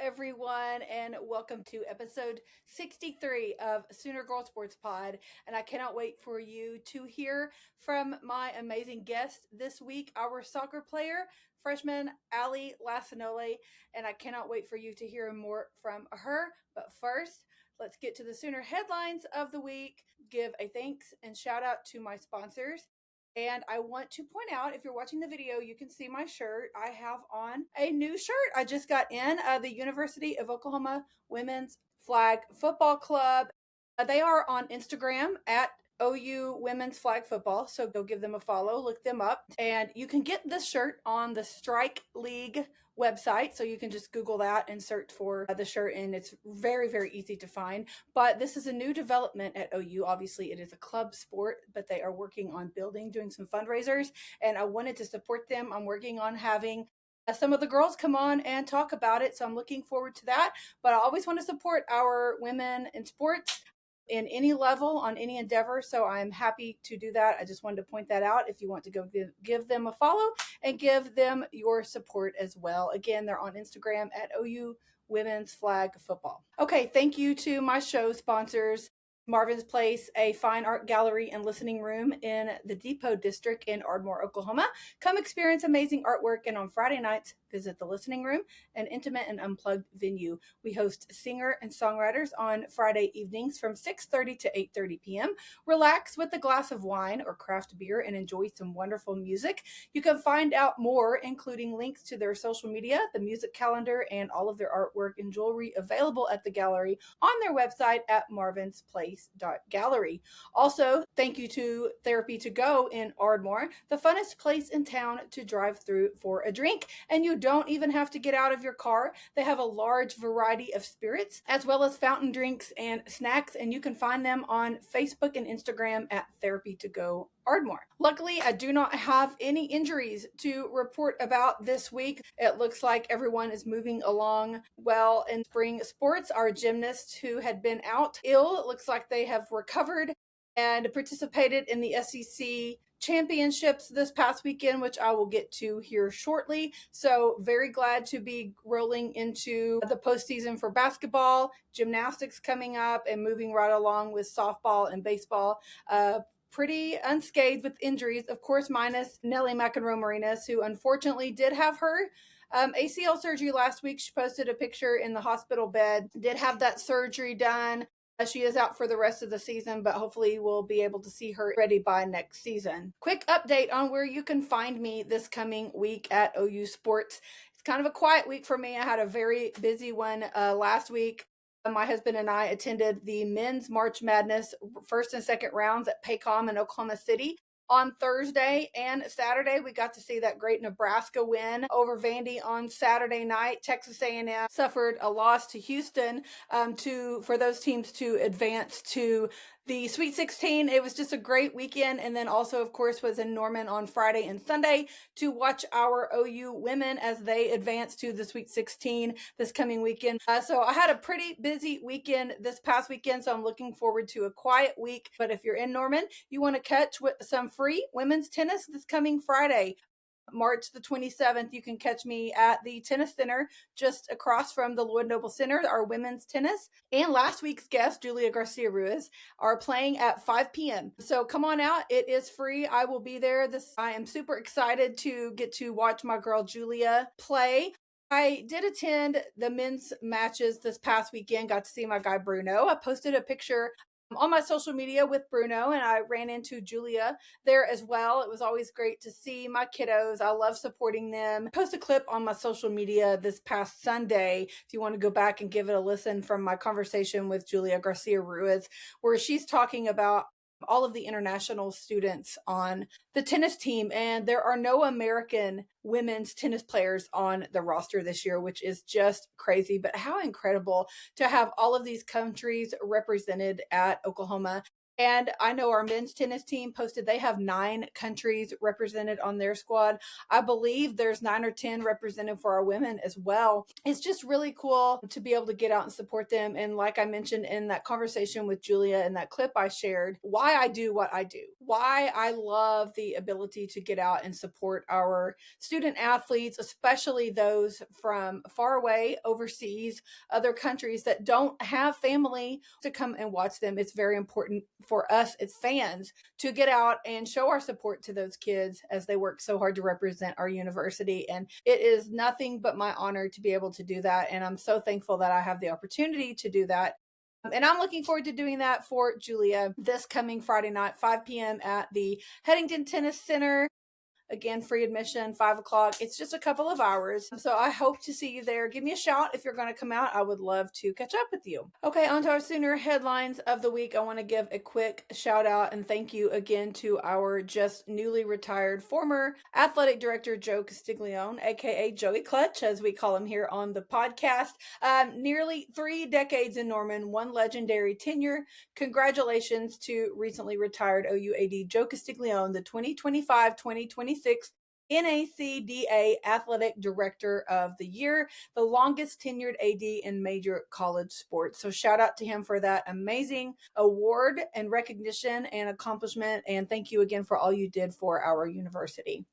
everyone, and welcome to episode 63 of Sooner Girl Sports Pod. And I cannot wait for you to hear from my amazing guest this week, our soccer player, freshman Ally Laccinole. And I cannot wait for you to hear more from her. But first, let's get to the Sooner headlines of the week. Give a thanks and shout out to my sponsors. And I want to point out, if you're watching the video, you can see my shirt. I have on a new shirt I just got in the University of Oklahoma Women's Flag Football Club. They are on Instagram at OU Women's Flag Football. So go give them a follow, look them up. And you can get this shirt on the Strike League website. So you can just Google that and search for the shirt, and it's very, very easy to find. But this is a new development at OU. Obviously, it is a club sport, but they are working on doing some fundraisers, and I wanted to support them. I'm working on having some of the girls come on and talk about it. So I'm looking forward to that. But I always want to support our women in sports in any level, on any endeavor. So I'm happy to do that. I just wanted to point that out. If you want to go give them a follow and give them your support as well. Again, they're on Instagram at OU Women's Flag Football. Okay, thank you to my show sponsors. Marvin's Place, a fine art gallery and listening room in the Depot District in Ardmore, Oklahoma. Come experience amazing artwork, and on Friday nights, visit the listening room, an intimate and unplugged venue. We host singer and songwriters on Friday evenings from 6:30 to 8:30 p.m. Relax with a glass of wine or craft beer and enjoy some wonderful music. You can find out more, including links to their social media, the music calendar, and all of their artwork and jewelry available at the gallery on their website at marvinsplace.gallery. Also, thank you to Therapy to Go in Ardmore, the funnest place in town to drive through for a drink. And you don't even have to get out of your car. They have a large variety of spirits as well as fountain drinks and snacks, and you can find them on Facebook and Instagram at Therapy to Go Ardmore. Luckily, I do not have any injuries to report about this week. It looks like everyone is moving along well in spring sports. Our gymnasts who had been out ill, it looks like they have recovered and participated in the SEC championships this past weekend, which I will get to here shortly. So very glad to be rolling into the postseason for basketball, gymnastics coming up, and moving right along with softball and baseball. Pretty unscathed with injuries, of course, minus Nellie McEnroe-Marinas, who unfortunately did have her ACL surgery last week. She posted a picture in the hospital bed, did have that surgery done. She is out for the rest of the season, but hopefully we'll be able to see her ready by next season. Quick update on where you can find me this coming week at OU Sports. It's kind of a quiet week for me. I had a very busy one last week. My husband and I attended the men's March Madness first and second rounds at Paycom in Oklahoma City. On Thursday and Saturday, we got to see that great Nebraska win over Vandy on Saturday night. Texas A&M suffered a loss to Houston for those teams to advance to the Sweet 16. It was just a great weekend. And then also, of course, was in Norman on Friday and Sunday to watch our OU women as they advance to the Sweet 16 this coming weekend. So I had a pretty busy weekend this past weekend, so I'm looking forward to a quiet week. But if you're in Norman, you want to catch some free women's tennis this coming Friday, March the 27th, you can catch me at the tennis center just across from the Lloyd Noble Center, our women's tennis. And last week's guest, Julia Garcia Ruiz, are playing at 5 p.m. So come on out. It is free. I will be there. I am super excited to get to watch my girl Julia play. I did attend the men's matches this past weekend, got to see my guy Bruno. I posted a picture on my social media with Bruno, and I ran into Julia there as well. It was always great to see my kiddos. I love supporting them. I post a clip on my social media this past Sunday if you want to go back and give it a listen, from my conversation with Julia Garcia Ruiz, where she's talking about all of the international students on the tennis team, and there are no American women's tennis players on the roster this year, which is just crazy. But how incredible to have all of these countries represented at Oklahoma. And I know our men's tennis team posted they have 9 countries represented on their squad. I believe there's 9 or 10 represented for our women as well. It's just really cool to be able to get out and support them. And like I mentioned in that conversation with Julia in that clip I shared, why I do what I do, why I love the ability to get out and support our student athletes, especially those from far away, overseas, other countries that don't have family to come and watch them. It's very important for us as fans to get out and show our support to those kids as they work so hard to represent our university. And it is nothing but my honor to be able to do that. And I'm so thankful that I have the opportunity to do that. And I'm looking forward to doing that for Julia this coming Friday night, 5 p.m. at the Headington Tennis Center. Again, free admission, 5 o'clock. It's just a couple of hours. So I hope to see you there. Give me a shout if you're going to come out. I would love to catch up with you. Okay, on to our Sooner headlines of the week. I want to give a quick shout out and thank you again to our just newly retired former athletic director, Joe Castiglione, aka Joey Clutch, as we call him here on the podcast. Nearly 3 decades in Norman, 1 legendary tenure. Congratulations to recently retired OUAD Joe Castiglione, the 2025-2026 NACDA Athletic Director of the Year, the longest tenured AD in major college sports. So shout out to him for that amazing award and recognition and accomplishment. And thank you again for all you did for our university.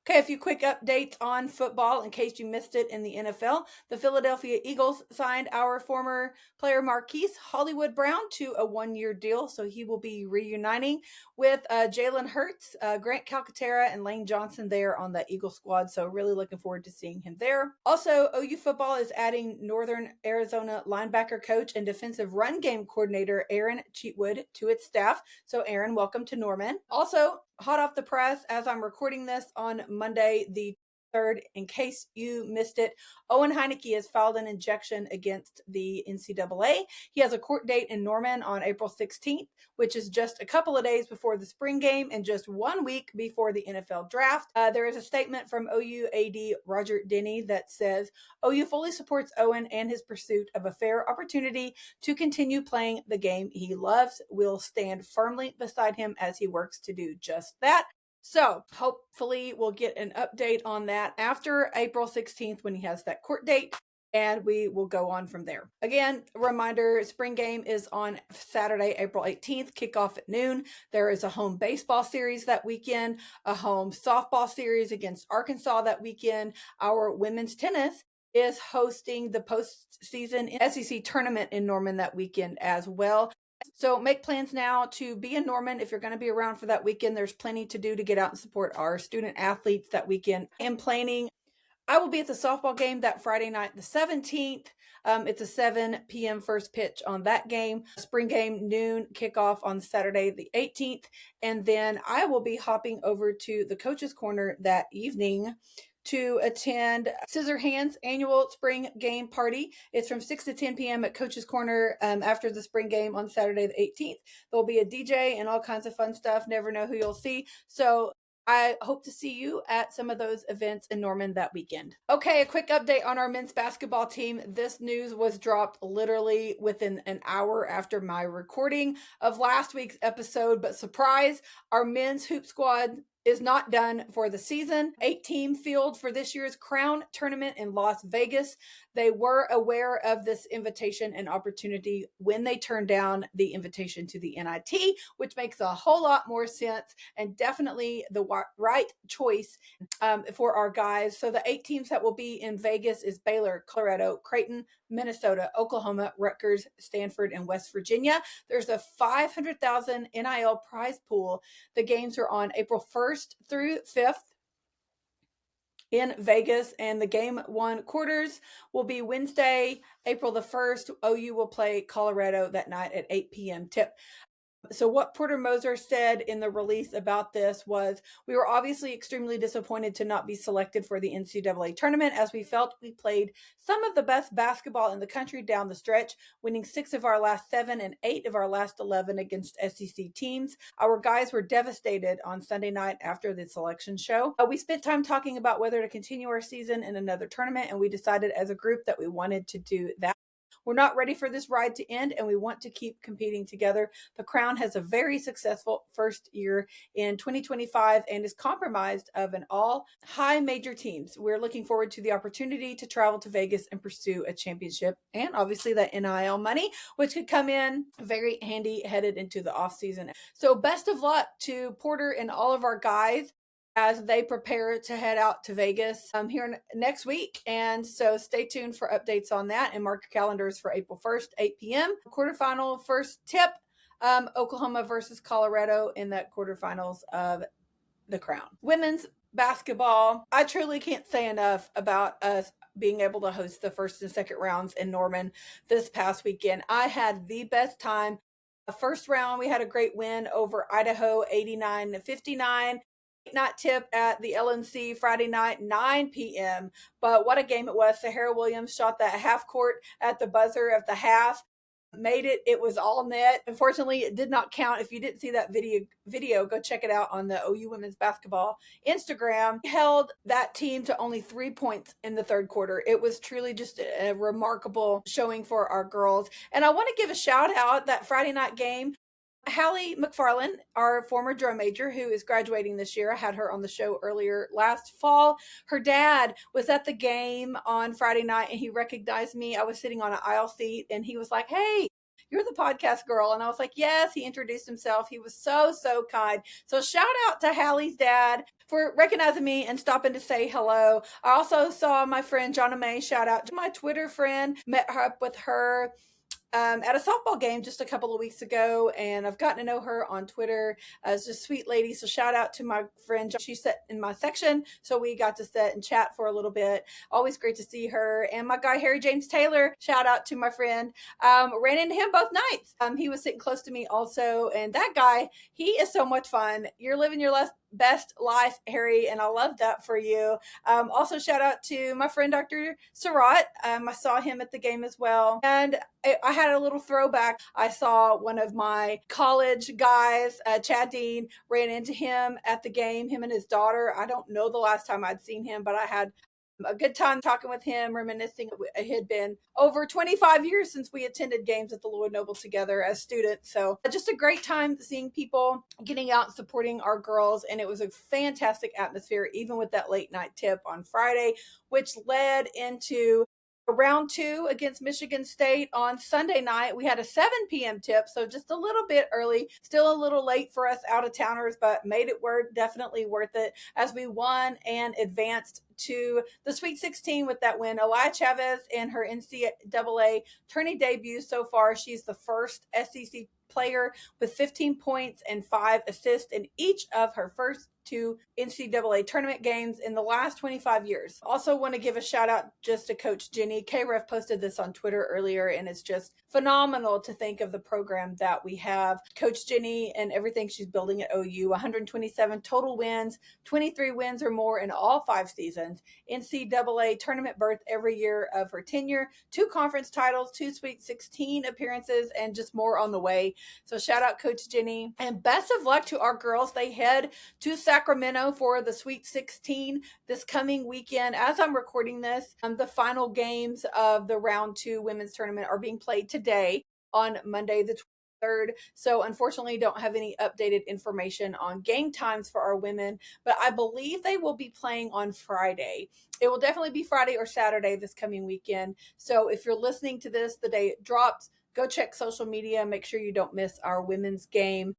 Okay, a few quick updates on football in case you missed it in the NFL. The Philadelphia Eagles signed our former player Marquise Hollywood Brown to a 1-year deal, so he will be reuniting with Jalen Hurts, Grant Calcaterra, and Lane Johnson there on the Eagle squad, so really looking forward to seeing him there. Also, OU football is adding Northern Arizona linebacker coach and defensive run game coordinator Aaron Cheatwood to its staff. So Aaron, welcome to Norman. Also, hot off the press as I'm recording this on Monday, the 3rd, in case you missed it, Owen Heineke has filed an injunction against the NCAA. He has a court date in Norman on April 16th, which is just a couple of days before the spring game and just 1 week before the NFL draft. There is a statement from OU AD Roger Denny that says, OU fully supports Owen and his pursuit of a fair opportunity to continue playing the game he loves. We'll stand firmly beside him as he works to do just that. So hopefully we'll get an update on that after April 16th when he has that court date, and we will go on from there. Again, reminder, spring game is on Saturday, April 18th, kickoff at noon. There is a home baseball series that weekend, a home softball series against Arkansas that weekend. Our women's tennis is hosting the postseason SEC tournament in Norman that weekend as well. So make plans now to be in Norman. If you're going to be around for that weekend, there's plenty to do to get out and support our student athletes that weekend. And planning, I will be at the softball game that Friday night, the 17th. It's a 7 p.m. first pitch on that game. Spring game, noon, kickoff on Saturday, the 18th. And then I will be hopping over to the Coach's Corner that evening to attend Scissor Hands annual spring game party. It's from 6 to 10 p.m. at Coach's Corner after the spring game on Saturday the 18th. There'll be a DJ and all kinds of fun stuff. Never know who you'll see. So I hope to see you at some of those events in Norman that weekend. Okay, a quick update on our men's basketball team. This news was dropped literally within an hour after my recording of last week's episode, but surprise, our men's hoop squad is not done for the season. 8-team field for this year's Crown Tournament in Las Vegas. They were aware of this invitation and opportunity when they turned down the invitation to the NIT, which makes a whole lot more sense and definitely the right choice for our guys. So the 8 teams that will be in Vegas is Baylor, Colorado, Creighton, Minnesota, Oklahoma, Rutgers, Stanford, and West Virginia. There's a $500,000 NIL prize pool. The games are on April 1st through 5th in Vegas, and the game 1 quarters will be Wednesday, April the 1st. OU will play Colorado that night at 8 p.m. tip. So what Porter Moser said in the release about this was, we were obviously extremely disappointed to not be selected for the NCAA tournament, as we felt we played some of the best basketball in the country down the stretch, winning 6 of our last 7 and 8 of our last 11 against SEC teams. Our guys were devastated on Sunday night after the selection show. We spent time talking about whether to continue our season in another tournament, and we decided as a group that we wanted to do that. We're not ready for this ride to end, and we want to keep competing together. The Crown has a very successful first year in 2025 and is comprised of an all high major teams. We're looking forward to the opportunity to travel to Vegas and pursue a championship, and obviously that NIL money, which could come in very handy headed into the off season. So best of luck to Porter and all of our guys as they prepare to head out to Vegas here next week. And so stay tuned for updates on that, and mark your calendars for April 1st, 8 p.m. Quarterfinal first tip, Oklahoma versus Colorado in that quarterfinals of the Crown. Women's basketball, I truly can't say enough about us being able to host the first and second rounds in Norman this past weekend. I had the best time. The first round, we had a great win over Idaho, 89-59. Night tip at the LNC Friday night, 9 p.m. But what a game it was. Sahara Williams shot that half court at the buzzer of the half, made it. It was all net. Unfortunately, it did not count. If you didn't see that video, go check it out on the OU women's basketball Instagram. Held that team to only 3 points in the third quarter. It was truly just a remarkable showing for our girls. And I want to give a shout out that Friday night game. Ally McFarland, our former drum major who is graduating this year, I had her on the show earlier last fall. Her dad was at the game on Friday night and he recognized me. I was sitting on an aisle seat and he was like, "Hey, you're the podcast girl." And I was like, "Yes." He introduced himself. He was so kind. So shout out to Hallie's dad for recognizing me and stopping to say hello. I also saw my friend Jonna May. Shout out to my Twitter friend. Met her up with her at a softball game just a couple of weeks ago, and I've gotten to know her on Twitter as a sweet lady. So shout out to my friend. She sat in my section, so we got to sit and chat for a little bit. Always great to see her. And my guy Harry James Taylor, shout out to my friend. Ran into him both nights. He was sitting close to me also, and that guy, he is so much fun. You're living your best life, Harry, and I love that for you. Also shout out to my friend Dr. Surratt. I saw him at the game as well, and I had a little throwback. I saw one of my college guys, Chad Dean, ran into him at the game, him and his daughter. I don't know the last time I'd seen him, but I had a good time talking with him, reminiscing. It had been over 25 years since we attended games at the Lloyd Noble together as students. So just a great time seeing people getting out and supporting our girls. And it was a fantastic atmosphere, even with that late night tip on Friday, which led into round 2 against Michigan State on Sunday night. We had a 7 p.m. tip, so just a little bit early, still a little late for us out of towners, but made it work. Definitely worth it as we won and advanced to the Sweet 16 with that win. Ally Chavez in her NCAA tourney debut so far. She's the first SEC player with 15 points and 5 assists in each of her first 2 NCAA tournament games in the last 25 years. Also want to give a shout out just to Coach Jenny. KREF posted this on Twitter earlier, and it's just phenomenal to think of the program that we have. Coach Jenny and everything she's building at OU, 127 total wins, 23 wins or more in all 5 seasons, NCAA tournament berth every year of her tenure, 2 conference titles, 2 Sweet 16 appearances, and just more on the way. So shout out Coach Jenny, and best of luck to our girls. They head to Sacramento for the Sweet 16 this coming weekend. As I'm recording this, the final games of the round 2 women's tournament are being played today on Monday the 23rd. So unfortunately don't have any updated information on game times for our women, but I believe they will be playing on Friday. It will definitely be Friday or Saturday this coming weekend. So if you're listening to this the day it drops, go check social media. Make sure you don't miss our women's game.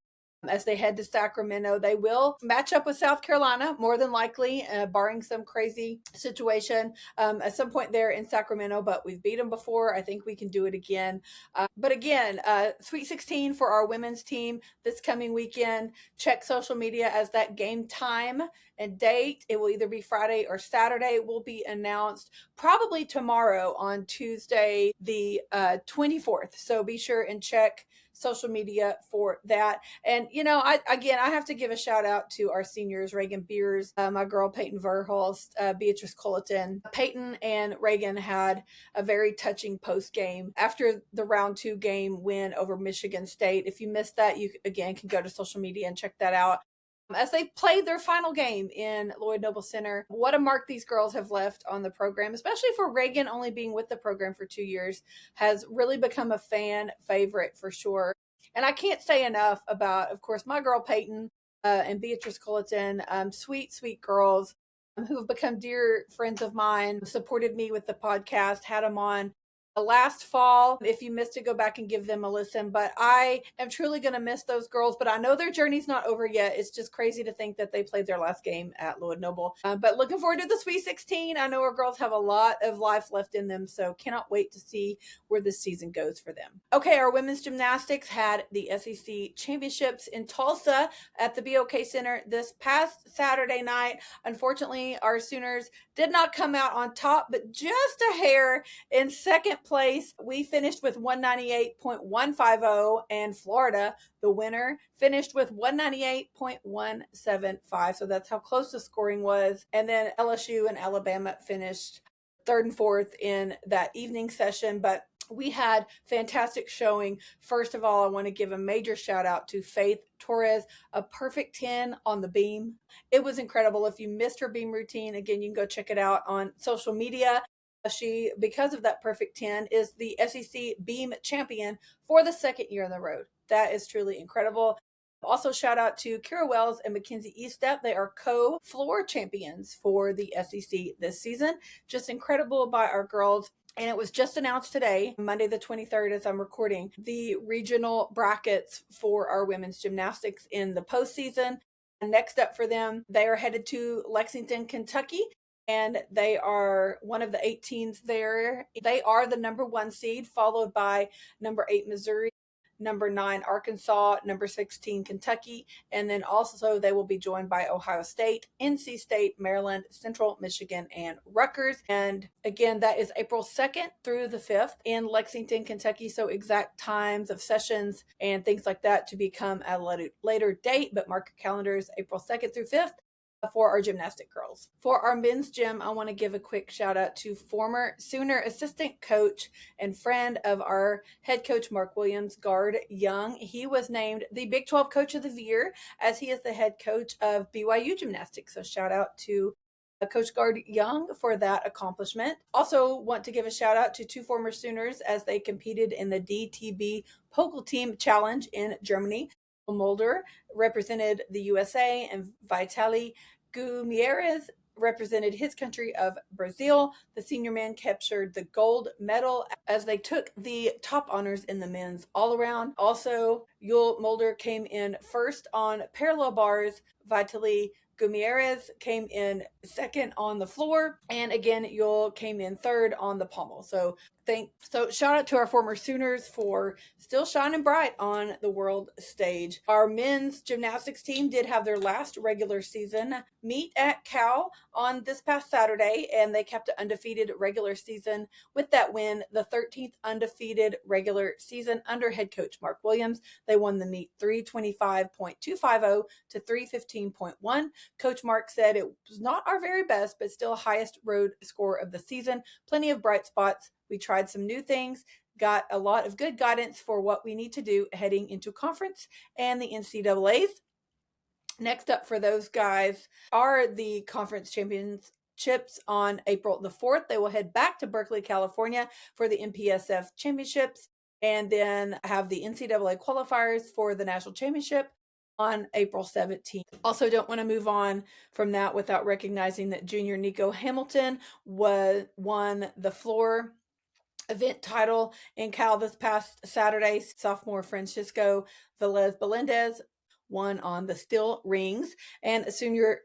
As they head to Sacramento, they will match up with South Carolina, more than likely, barring some crazy situation at some point there in Sacramento. But we've beat them before. I think we can do it again. But again, Sweet 16 for our women's team this coming weekend. Check social media as that game time and date. It will either be Friday or Saturday. Will be announced probably tomorrow on Tuesday, the 24th. So be sure and check social media for that. And I have to give a shout out to our seniors, Reagan Beers, my girl Peyton Verhulst, Beatrice Culleton. Peyton and Reagan had a very touching post game after the round 2 game win over Michigan State. If you missed that, you again can go to social media and check that out. as they played their final game in Lloyd Noble Center. What a mark these girls have left on the program, especially for Reagan only being with the program for 2 years, has really become a fan favorite for sure. And I can't say enough about, of course, my girl Peyton and Beatrice Culleton, sweet, sweet girls who have become dear friends of mine, supported me with the podcast, had them on last fall. If you missed it, go back and give them a listen. But I am truly going to miss those girls. But I know their journey's not over yet. It's just crazy to think that they played their last game at Lloyd Noble. But looking forward to the Sweet 16. I know our girls have a lot of life left in them. So cannot wait to see where this season goes for them. Okay, our women's gymnastics had the SEC championships in Tulsa at the BOK Center this past Saturday night. Unfortunately, our Sooners did not come out on top, but just a hair in second place. We finished with 198.150, and Florida, the winner, finished with 198.175. So that's how close the scoring was. And then LSU and Alabama finished third and fourth in that evening session. But we had fantastic showing. First of all, I want to give a major shout out to Faith Torres, a perfect 10 on the beam. It was incredible. If you missed her beam routine, again, you can go check it out on social media. She, because of that perfect 10, is the SEC beam champion for the second year in the road. That is truly incredible. Also, shout out to Kira Wells and Mackenzie Eastep. They are co-floor champions for the SEC this season. Just incredible by our girls. And it was just announced today, Monday the 23rd, as I'm recording, the regional brackets for our women's gymnastics in the postseason. And next up for them, they are headed to Lexington, Kentucky, and they are one of the 8 teams there. They are the number 1 seed, followed by number 8 Missouri, number 9 Arkansas, number 16 Kentucky, and then also they will be joined by Ohio State, NC State, Maryland, Central Michigan, and Rutgers. And again, that is April 2nd through the 5th in Lexington, Kentucky. So exact times of sessions and things like that to become at a later date, but mark your calendars, April 2nd through 5th. For our gymnastic girls. For our men's gym, I want to give a quick shout out to former Sooner assistant coach and friend of our head coach, Mark Williams, Guard Young. He was named the Big 12 Coach of the Year as he is the head coach of BYU Gymnastics. So shout out to Coach Guard Young for that accomplishment. Also want to give a shout out to 2 former Sooners as they competed in the DTB Pokal Team Challenge in Germany. Mulder represented the USA, and Vitali Gutierrez represented his country of Brazil. The senior men captured the gold medal as they took the top honors in the men's all around. Also, Yul Mulder came in first on parallel bars. Vitali Gutierrez came in second on the floor, and again, Yul came in third on the pommel. So shout out to our former Sooners for still shining bright on the world stage. Our men's gymnastics team did have their last regular season meet at Cal on this past Saturday, and they kept an undefeated regular season with that win, the 13th undefeated regular season under head coach Mark Williams. They won the meet 325.250 to 315.1. Coach Mark said it was not our very best, but still highest road score of the season. Plenty of bright spots. We tried some new things, got a lot of good guidance for what we need to do heading into conference and the NCAAs. Next up for those guys are the conference championships on April the 4th. They will head back to Berkeley, California for the MPSF championships, and then have the NCAA qualifiers for the national championship on April 17th. Also, don't want to move on from that without recognizing that junior Nico Hamilton won the floor event title in Cal this past Saturday. Sophomore Francisco Velez Belendez won on the steel rings, and senior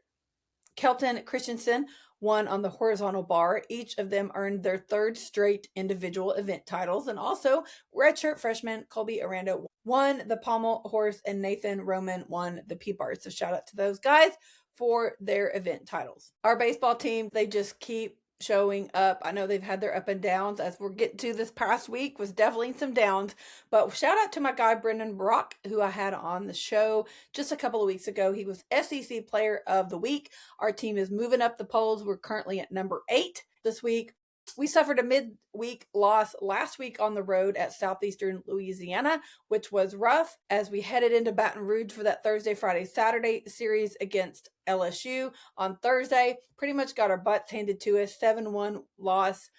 Kelton Christensen won on the horizontal bar. Each of them earned their 3rd straight individual event titles. And also, redshirt freshman Colby Aranda won the pommel horse, and Nathan Roman won the P-bar. So shout out to those guys for their event titles. Our baseball team, they just keep showing up. I know they've had their up and downs, as we're getting to this past week was definitely some downs, but shout out to my guy Brendan Brock, who I had on the show just a couple of weeks ago. He was SEC player of the week. Our team is moving up the polls. We're currently at number 8 this week. We suffered a midweek loss last week on the road at Southeastern Louisiana, which was rough as we headed into Baton Rouge for that Thursday, Friday, Saturday series against LSU on Thursday. Pretty much got our butts handed to us, 7-1 loss.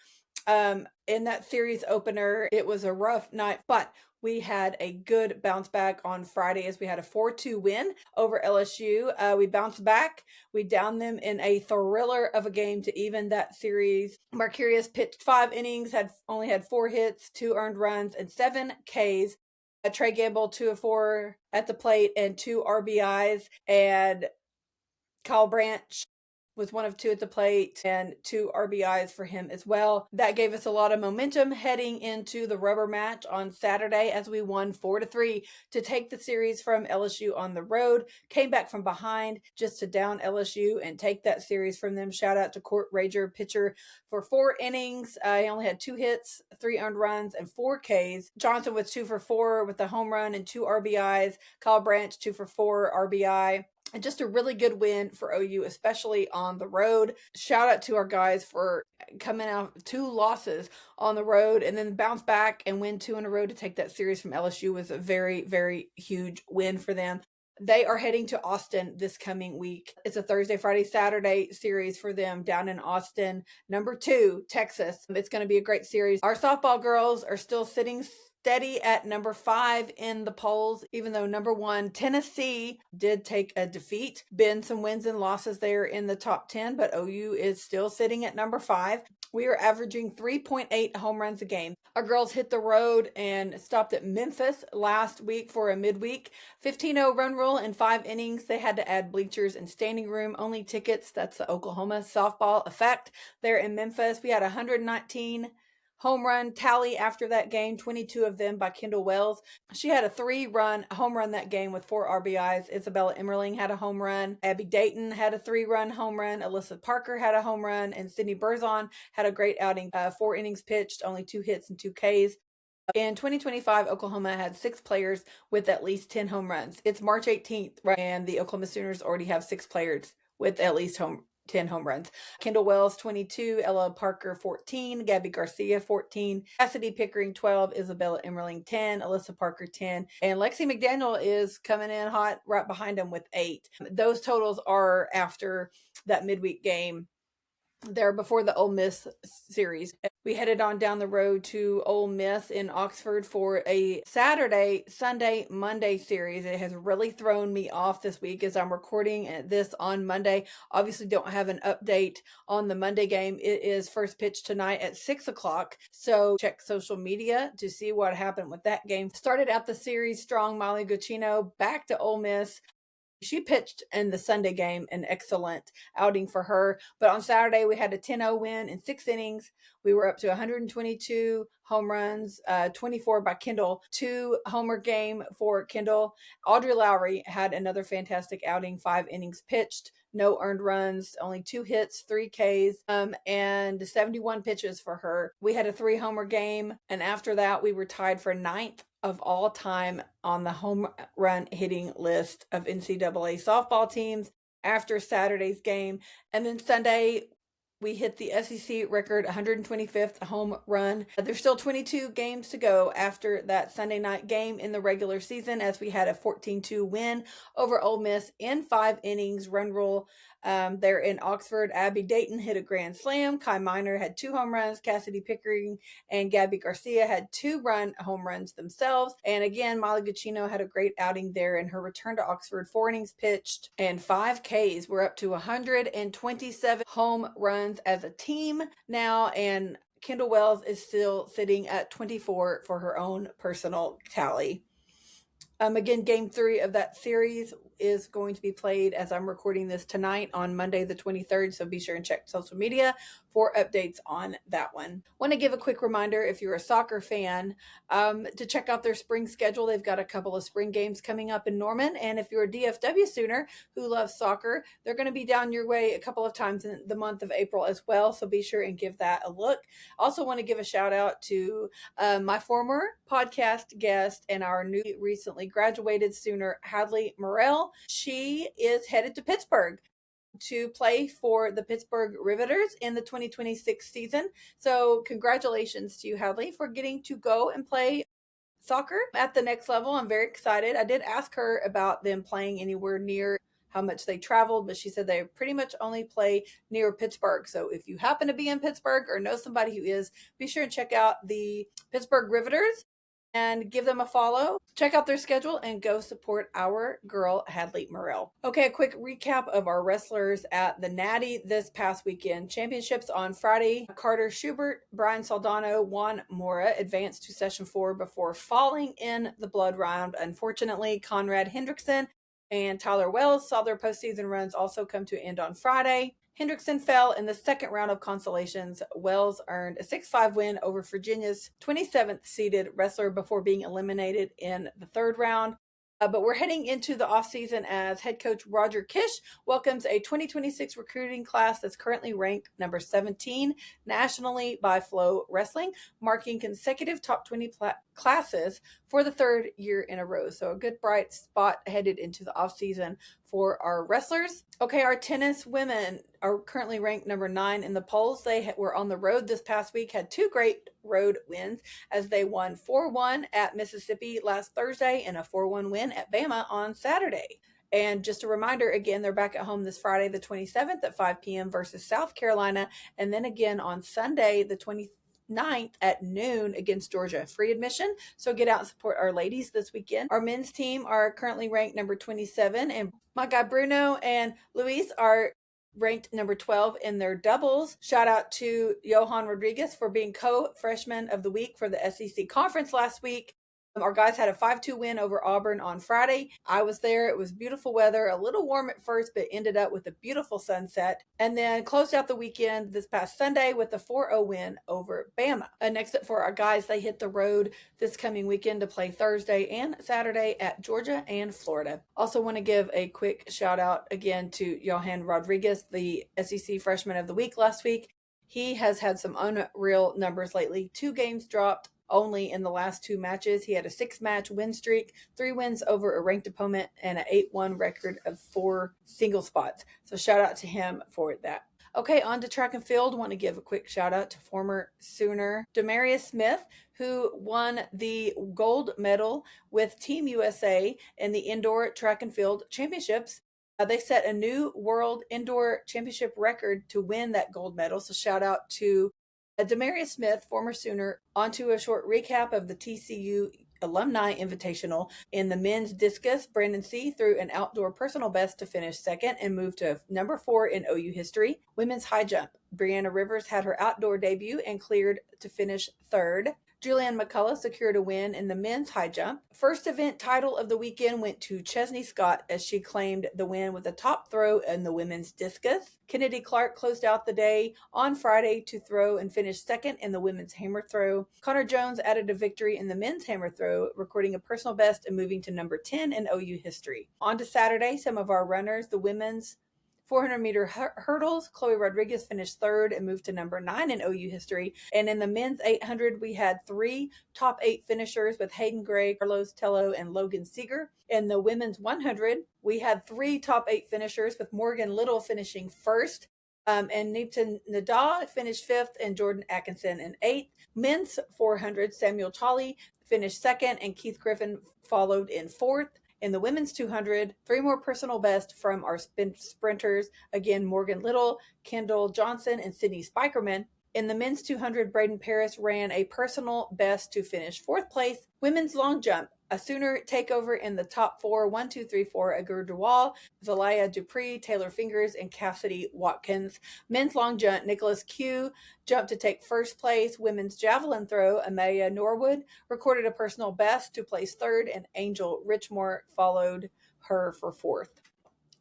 In that series opener, it was a rough night, but we had a good bounce back on Friday as we had a 4-2 win over LSU. We bounced back. We downed them in a thriller of a game to even that series. Mercurius pitched 5 innings, only had 4 hits, 2 earned runs, and 7 Ks. Trey Gamble 2 of 4 at the plate and 2 RBIs, and Kyle Branch was 1 of 2 at the plate and 2 RBIs for him as well. That gave us a lot of momentum heading into the rubber match on Saturday as we won 4-3 to take the series from LSU on the road. Came back from behind just to down LSU and take that series from them. Shout out to Court Rager, pitcher for 4 innings. He only had 2 hits, 3 earned runs, and 4 Ks. Johnson was 2 for 4 with a home run and 2 RBIs. Kyle Branch 2 for 4 RBI. And just a really good win for OU, especially on the road. Shout out to our guys for coming out 2 losses on the road and then bounce back and win 2 in a row to take that series from LSU was a very, very huge win for them. They are heading to Austin this coming week. It's a Thursday, Friday, Saturday series for them down in Austin. Number 2, Texas. It's going to be a great series. Our softball girls are still sitting steady at number 5 in the polls, even though number 1, Tennessee, did take a defeat. Been some wins and losses there in the top 10, but OU is still sitting at number 5. We are averaging 3.8 home runs a game. Our girls hit the road and stopped at Memphis last week for a midweek 15-0 run rule in 5 innings. They had to add bleachers and standing room only tickets. That's the Oklahoma softball effect there in Memphis. We had 119 home run tally after that game, 22 of them by Kendall Wells. She had a 3-run home run that game with 4 RBIs. Isabella Emmerling had a home run. Abby Dayton had a 3-run home run. Alyssa Parker had a home run. And Sydney Berzon had a great outing. 4 innings pitched, only 2 hits and 2 Ks. In 2025, Oklahoma had 6 players with at least 10 home runs. It's March 18th, right? And the Oklahoma Sooners already have 6 players with at least 10 home runs. Kendall Wells, 22, Ella Parker, 14, Gabby Garcia, 14, Cassidy Pickering, 12, Isabella Emmerling, 10, Alyssa Parker, 10, and Lexi McDaniel is coming in hot right behind them with 8. Those totals are after that midweek game there before the Ole Miss series. We headed on down the road to Ole Miss in Oxford for a Saturday, Sunday, Monday series. It has really thrown me off this week as I'm recording this on Monday. Obviously don't have an update on the Monday game. It is first pitch tonight at 6 o'clock. So check social media to see what happened with that game. Started out the series strong. Molly Guccino back to Ole Miss. She pitched in the Sunday game, an excellent outing for her. But on Saturday, we had a 10-0 win in 6 innings. We were up to 122 home runs, 24 by Kendall, 2 homer game for Kendall. Audrey Lowry had another fantastic outing, 5 innings pitched, no earned runs, only 2 hits, 3 Ks, and 71 pitches for her. We had a 3 homer game, and after that, we were tied for 9th of all time on the home run hitting list of NCAA softball teams after Saturday's game. And then Sunday, we hit the SEC record 125th home run. There's still 22 games to go after that Sunday night game in the regular season as we had a 14-2 win over Ole Miss in 5 innings run rule. There in Oxford, Abby Dayton hit a grand slam. Kai Miner had 2 home runs. Cassidy Pickering and Gabby Garcia had 2 home runs themselves. And again, Molly Guccino had a great outing there in her return to Oxford. 4 innings pitched and 5 Ks. We're up to 127 home runs as a team now, and Kendall Wells is still sitting at 24 for her own personal tally. Again, game 3 of that series is going to be played as I'm recording this tonight on Monday the 23rd, so be sure and check social media for updates on that one. Want to give a quick reminder, if you're a soccer fan, to check out their spring schedule. They've got a couple of spring games coming up in Norman, and if you're a DFW Sooner who loves soccer, they're going to be down your way a couple of times in the month of April as well, so be sure and give that a look. Also want to give a shout out to my former podcast guest and our new recently graduated Sooner, Hadley Morrell. She is headed to Pittsburgh to play for the Pittsburgh Riveters in the 2026 season. So, congratulations to you, Hadley, for getting to go and play soccer at the next level. I'm very excited. I did ask her about them playing anywhere near how much they traveled, but she said they pretty much only play near Pittsburgh. So if you happen to be in Pittsburgh or know somebody who is, be sure and check out the Pittsburgh Riveters and give them a follow. Check out their schedule and go support our girl, Hadley Morrell. Okay, a quick recap of our wrestlers at the Natty this past weekend. Championships on Friday. Carter Schubert, Brian Soldano, Juan Mora advanced to Session 4 before falling in the blood round. Unfortunately, Conrad Hendrickson and Tyler Wells saw their postseason runs also come to an end on Friday. Hendrickson fell in the second round of consolations. Wells earned a 6-5 win over Virginia's 27th seeded wrestler before being eliminated in the third round. But we're heading into the offseason as head coach Roger Kish welcomes a 2026 recruiting class that's currently ranked number 17 nationally by Flow Wrestling, marking consecutive top 20 classes for the third year in a row. So a good bright spot headed into the offseason for our wrestlers. Okay, our tennis women are currently ranked number 9 in the polls. They were on the road this past week, had 2 great road wins as they won 4-1 at Mississippi last Thursday and a 4-1 win at Bama on Saturday. And just a reminder, again, they're back at home this Friday, the 27th at 5 p.m. versus South Carolina, and then again on Sunday, the 29th at noon against Georgia. Free admission, so get out and support our ladies this weekend. Our men's team are currently ranked number 27, and my guy Bruno and Luis are ranked number 12 in their doubles. Shout out to Johan Rodriguez for being co-freshman of the week for the SEC conference last week. Our guys had a 5-2 win over Auburn on Friday. I was there. It was beautiful weather, a little warm at first, but ended up with a beautiful sunset. And then closed out the weekend this past Sunday with a 4-0 win over Bama. Next up for our guys, they hit the road this coming weekend to play Thursday and Saturday at Georgia and Florida. Also want to give a quick shout out again to Johan Rodriguez, the SEC freshman of the week last week. He has had some unreal numbers lately. 2 games dropped only in the last 2 matches. He had a 6-match win streak, 3 wins over a ranked opponent, and an 8-1 record of 4 single spots. So shout out to him for that. Okay, on to track and field. Want to give a quick shout out to former Sooner Demarius Smith, who won the gold medal with Team USA in the indoor track and field championships. They set a new world indoor championship record to win that gold medal. So shout out to Demarius Smith, former Sooner. Onto a short recap of the TCU Alumni Invitational. In the men's discus, Brandon C. threw an outdoor personal best to finish second and move to number 4 in OU history. Women's high jump, Brianna Rivers had her outdoor debut and cleared to finish third. Julianne McCullough secured a win in the men's high jump. First event title of the weekend went to Chesney Scott as she claimed the win with a top throw in the women's discus. Kennedy Clark closed out the day on Friday to throw and finish second in the women's hammer throw. Connor Jones added a victory in the men's hammer throw, recording a personal best and moving to number 10 in OU history. On to Saturday, some of our runners, the women's 400-meter hurdles, Chloe Rodriguez finished third and moved to number 9 in OU history. And in the men's 800, we had 3 top 8 finishers with Hayden Gray, Carlos Tello, and Logan Seeger. In the women's 100, we had 3 top 8 finishers with Morgan Little finishing first. And Nipton Nada finished 5th and Jordan Atkinson in 8th. Men's 400, Samuel Tolley finished 2nd and Keith Griffin followed in 4th. In the women's 200, 3 more personal best from our sprinters. Again, Morgan Little, Kendall Johnson, and Sydney Spikerman. In the men's 200, Braden Paris ran a personal best to finish 4th place. Women's long jump, a Sooner takeover in the top 4, 1, 2, 3, 4, Agur Dewal, Zelaya Dupree, Taylor Fingers, and Cassidy Watkins. Men's long jump, Nicholas Q jumped to take 1st place. Women's javelin throw, Amelia Norwood recorded a personal best to place 3rd, and Angel Richmore followed her for 4th.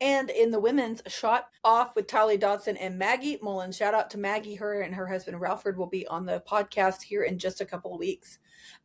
And in the women's shot off with Tylee Dodson and Maggie Mullins. Shout out to Maggie. Her and her husband Ralford will be on the podcast here in just a couple of weeks.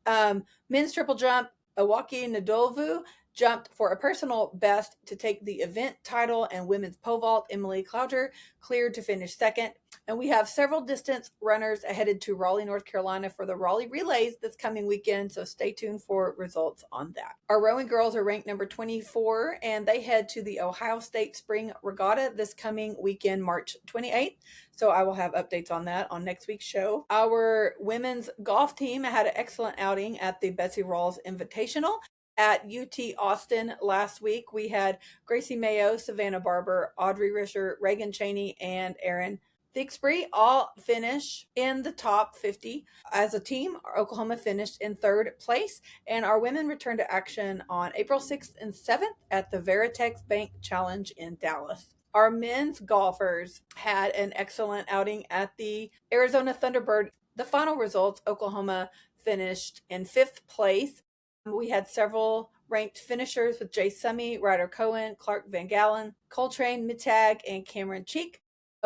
Men's triple jump, Awaki Ndlovu jumped for a personal best to take the event title, and women's pole vault, Emily Clouder cleared to finish second. And we have several distance runners headed to Raleigh, North Carolina for the Raleigh Relays this coming weekend, so stay tuned for results on that. Our rowing girls are ranked number 24, and they head to the Ohio State Spring Regatta this coming weekend, March 28th. So I will have updates on that on next week's show. Our women's golf team had an excellent outing at the Betsy Rawls Invitational at UT Austin last week. We had Gracie Mayo, Savannah Barber, Audrey Risher, Reagan Cheney, and Erin Thixbury all finish in the top 50. As a team, Oklahoma finished in third place, and our women returned to action on April 6th and 7th at the Veritex Bank Challenge in Dallas. Our men's golfers had an excellent outing at the Arizona Thunderbird. The final results, Oklahoma finished in fifth place. We had several ranked finishers with Jay Summey, Ryder Cohen, Clark Van Galen, Coltrane Mittag, and Cameron Cheek.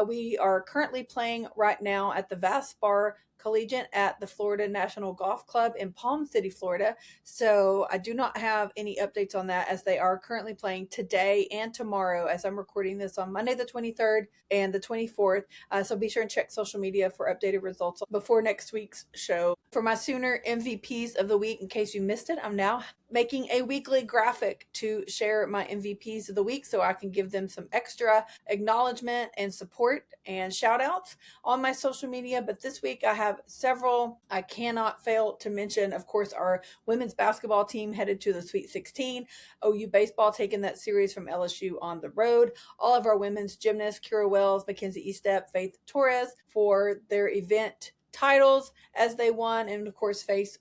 We are currently playing right now at the Vaspar Collegiate at the Florida National Golf Club in Palm City, Florida. So I do not have any updates on that, as they are currently playing today and tomorrow, as I'm recording this on Monday the 23rd and the 24th. So be sure and check social media for updated results before next week's show. For my Sooner MVPs of the week, in case you missed it, I'm now making a weekly graphic to share my MVPs of the week so I can give them some extra acknowledgement and support and shout outs on my social media. But this week I have several. I cannot fail to mention, of course, our women's basketball team headed to the Sweet 16. OU baseball taking that series from LSU on the road. All of our women's gymnasts, Kira Wells, Mackenzie Estep, Faith Torres, for their event titles as they won, and of course Faith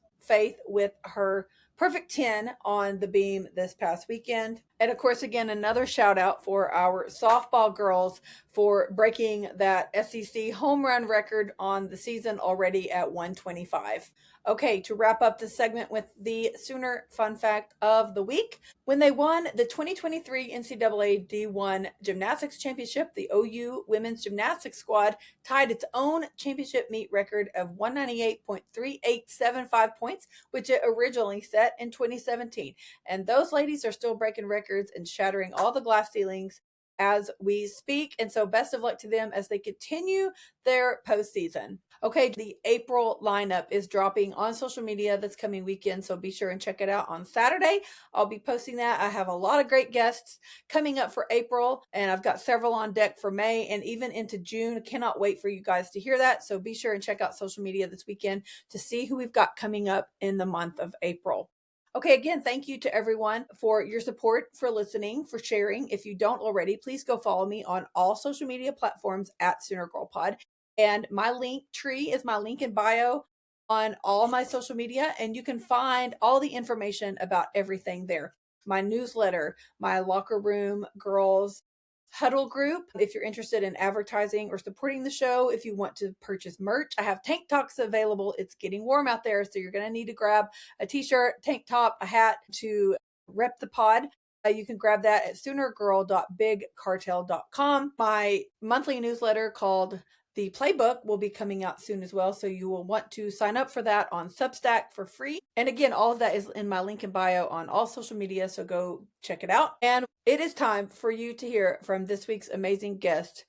with her perfect 10 on the beam this past weekend. And of course, again, another shout out for our softball girls for breaking that SEC home run record on the season already at 125. Okay, to wrap up this segment with the Sooner fun fact of the week. When they won the 2023 NCAA D1 Gymnastics Championship, the OU women's gymnastics squad tied its own championship meet record of 198.3875 points, which it originally set in 2017. And those ladies are still breaking records and shattering all the glass ceilings as we speak. And so best of luck to them as they continue their postseason. Okay, the April lineup is dropping on social media this coming weekend, so be sure and check it out on Saturday. I'll be posting that. I have a lot of great guests coming up for April, and I've got several on deck for May and even into June. I cannot wait for you guys to hear that, so be sure and check out social media this weekend to see who we've got coming up in the month of April. Okay, again, thank you to everyone for your support, for listening, for sharing. If you don't already, please go follow me on all social media platforms at Sooner Girl Pod. And my link tree is my link in bio on all my social media, and you can find all the information about everything there. My newsletter, my locker room girls huddle group. If you're interested in advertising or supporting the show, if you want to purchase merch, I have tank tops available. It's getting warm out there, so you're going to need to grab a t-shirt, tank top, a hat to rep the pod. You can grab that at soonergirl.bigcartel.com. My monthly newsletter called The Playbook will be coming out soon as well, so you will want to sign up for that on Substack for free. And again, all of that is in my link in bio on all social media, so go check it out. And it is time for you to hear from this week's amazing guest,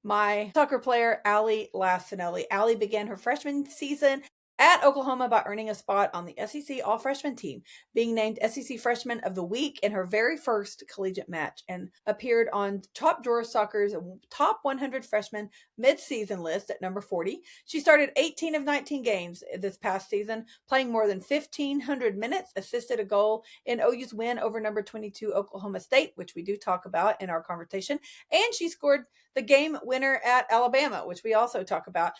my soccer player, Ally Laccinole. Ally began her freshman season at Oklahoma by earning a spot on the SEC All-Freshman team, being named SEC Freshman of the Week in her very first collegiate match, and appeared on Top Drawer Soccer's Top 100 Freshman mid-season list at number 40. She started 18 of 19 games this past season, playing more than 1,500 minutes, assisted a goal in OU's win over number 22 Oklahoma State, which we do talk about in our conversation, and she scored the game winner at Alabama, which we also talk about.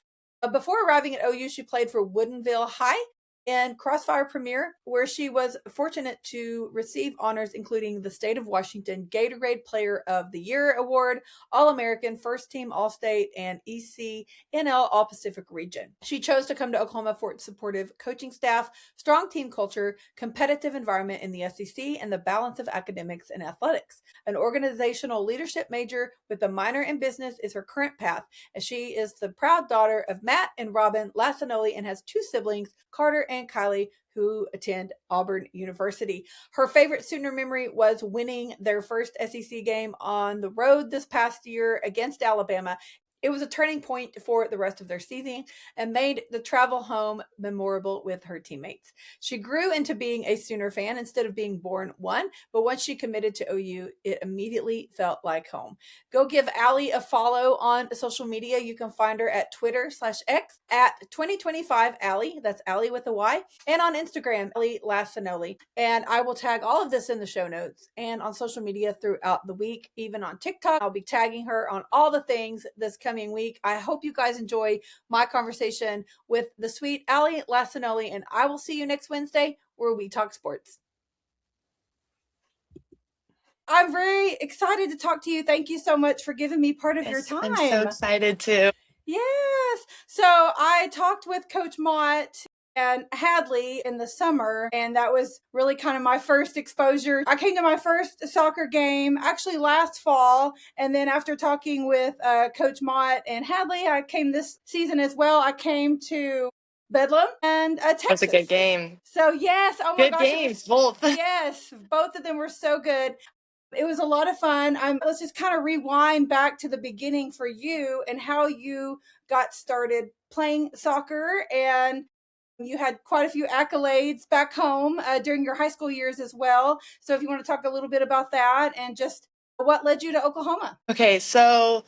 Before arriving at OU, she played for Woodinville High and Crossfire Premier, where she was fortunate to receive honors including the State of Washington Gatorade Player of the Year Award, All-American, First Team All-State, and ECNL All-Pacific Region. She chose to come to Oklahoma for its supportive coaching staff, strong team culture, competitive environment in the SEC, and the balance of academics and athletics. An organizational leadership major with a minor in business is her current path, as she is the proud daughter of Matt and Robin Laccinole and has two siblings, Carter and and Kylie, who attend Auburn University. Her favorite Sooner memory was winning their first SEC game on the road this past year against Alabama. It was a turning point for the rest of their season and made the travel home memorable with her teammates. She grew into being a Sooner fan instead of being born one, but once she committed to OU, it immediately felt like home. Go give Ally a follow on social media. You can find her at Twitter/X at 2025 Ally. That's Ally with a Y. And on Instagram, Ally Laccinole. And I will tag all of this in the show notes and on social media throughout the week, even on TikTok. I'll be tagging her on all the things this coming week. I hope you guys enjoy my conversation with the sweet Ally Laccinole, and I will see you next Wednesday where we talk sports. I'm very excited to talk to you. Thank you so much for giving me part of your Yes, time. I'm so excited too. Yes. So I talked with Coach Mott and Hadley in the summer, and that was really kind of my first exposure. I came to my first soccer game actually last fall, and then after talking with Coach Mott and Hadley, I came this season as well. I came to Bedlam and Texas. That's a good game. So yes, oh my Good gosh, games, both. yes, both of them were so good. It was a lot of fun. Let's just kind of rewind back to the beginning for you and how you got started playing soccer, and you had quite a few accolades back home during your high school years as well. So if you want to talk a little bit about that and just what led you to Oklahoma. Okay, so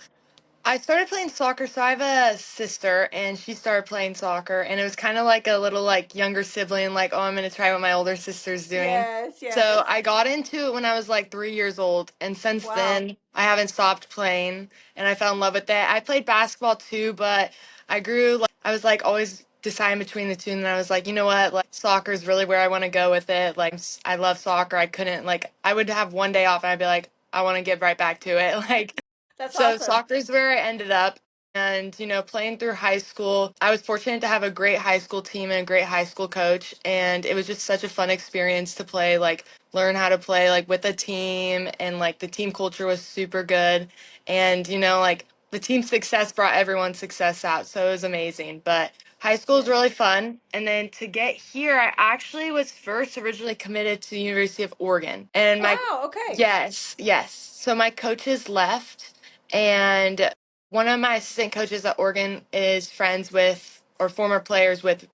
I started playing soccer. So I have a sister, and she started playing soccer, and it was kind of like a little like younger sibling, like, oh, I'm gonna try what my older sister's doing. Yes, yes. So I got into it when I was like 3 years old, and since Wow. then I haven't stopped playing, and I fell in love with it. I played basketball too, but I grew like I was like always deciding between the two, and then I was like, you know what, like soccer is really where I want to go with it. Like I love soccer. I couldn't like I would have one day off, and I'd be like, I want to get right back to it, like. That's So awesome. soccer is where I ended up. And, playing through high school, I was fortunate to have a great high school team and a great high school coach. And it was just such a fun experience to play, like, learn how to play, like, with a team. And, like, the team culture was super good. And, like, the team success brought everyone's success out. So it was amazing. But high school was Yes. really fun. And then to get here, I actually was first originally committed to the University of Oregon. And Wow, okay. yes, yes. So my coaches left, and one of my assistant coaches at Oregon is friends with, or former players with,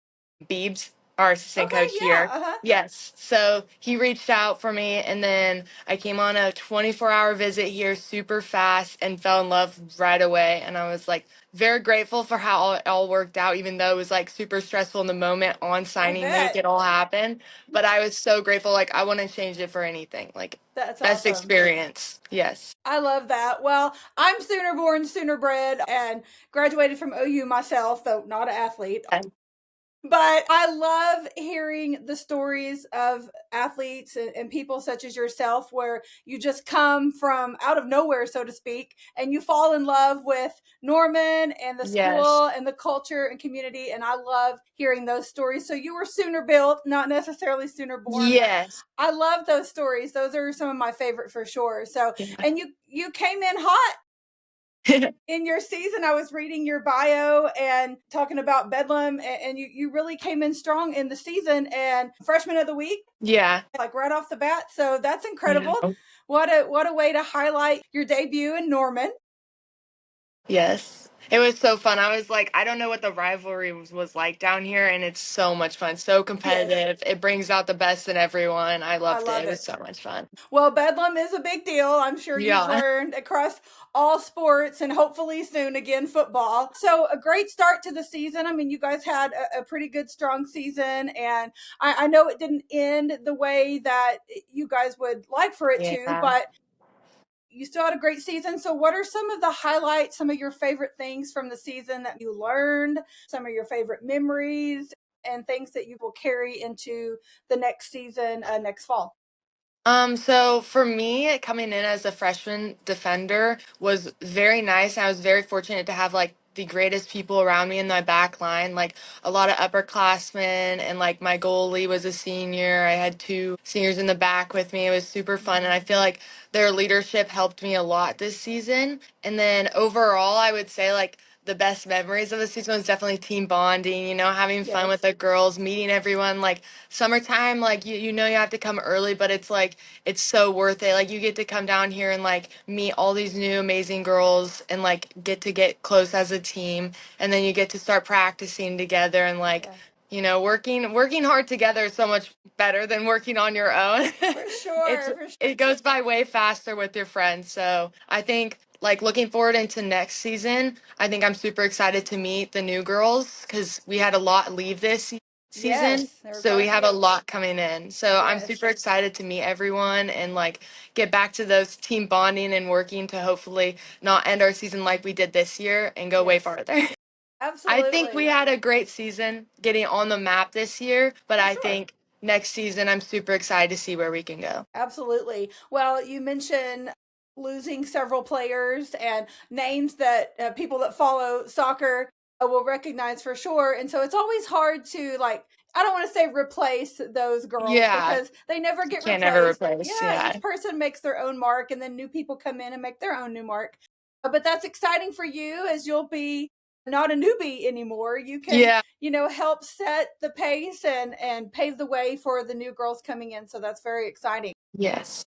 Beebs, our assistant Okay, coach yeah, here. uh-huh. Yes. So he reached out for me, and then I came on a 24-hour visit here super fast and fell in love right away. And I was like very grateful for how it all worked out, even though it was like super stressful in the moment on signing week, bet. it all happened. But I was so grateful. Like, I wouldn't change it for anything. Like, That's best awesome. experience. Yes. I love that. Well, I'm Sooner born, Sooner bred, and graduated from OU myself, though not an athlete. And But I love hearing the stories of athletes and people such as yourself, where you just come from out of nowhere, so to speak, and you fall in love with Norman and the yes. school and the culture and community. And I love hearing those stories. So you were Sooner built, not necessarily Sooner born. Yes. I love those stories. Those are some of my favorite for sure. So, Yeah. and you came in hot in your season. I was reading your bio and talking about Bedlam, and you really came in strong in the season and freshman of the week, Yeah. like right off the bat. So that's incredible. Yeah. What a way to highlight your debut in Norman. Yes. It was so fun. I was like, I don't know what the rivalry was like down here, and it's so much fun. So Yes. competitive. It brings out the best in everyone. I I loved it. love It was it. so much fun. Well, Bedlam is a big deal. I'm sure you've Yeah. learned across all sports and hopefully soon again football. So, a great start to the season. I mean, you guys had a pretty good, strong season, and I know it didn't end the way that you guys would like for it to, Yeah. but you still had a great season. So, what are some of the highlights, some of your favorite things from the season that you learned, some of your favorite memories, and things that you will carry into the next season, next fall? So for me, coming in as a freshman defender was very nice. I was very fortunate to have like the greatest people around me in my back line, like a lot of upperclassmen, and like my goalie was a senior. I had two seniors in the back with me. It was super fun, and I feel like their leadership helped me a lot this season. And then overall, I would say like the best memories of the season was definitely team bonding, having fun with Yes. the girls, meeting everyone. Like summertime, like you have to come early, but it's like it's so worth it. Like you get to come down here and like meet all these new amazing girls and like get close as a team, and then you get to start practicing together and like Yeah. working hard together is so much better than working on your own. For it's sure. For sure. it goes by way faster with your friends. So I think like looking forward into next season, I think I'm super excited to meet the new girls because we had a lot leave this season. Yes. There were So quite a we have a few. lot coming in. So I'm Yes. super excited to meet everyone and like get back to those team bonding and working to hopefully not end our season like we did this year and go way Yes. farther. I think we Absolutely. had a great season getting on the map this year, but For I sure. think next season I'm super excited to see where we can go. Absolutely. Well, you mentioned losing several players and names that people that follow soccer will recognize for sure. And so it's always hard to, like, I don't want to say replace those girls Yeah, because they never get can't ever replaced. replace. Yeah, Yeah. each person makes their own mark and then new people come in and make their own new mark. But that's exciting for you as you'll be not a newbie anymore. You can, Yeah. help set the pace and pave the way for the new girls coming in. So that's very exciting. Yes.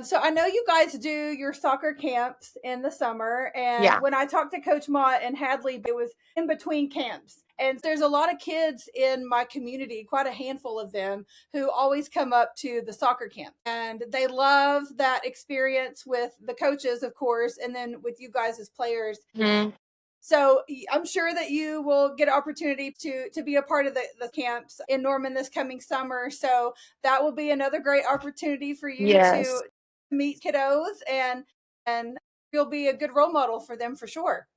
So I know you guys do your soccer camps in the summer, and Yeah. when I talked to Coach Mott and Hadley, it was in between camps. And there's a lot of kids in my community, quite a handful of them, who always come up to the soccer camp. And they love that experience with the coaches, of course, and then with you guys as players. Mhm. So I'm sure that you will get an opportunity to be a part of the camps in Norman this coming summer. So that will be another great opportunity for you to Yes. meet kiddos and you'll be a good role model for them for sure.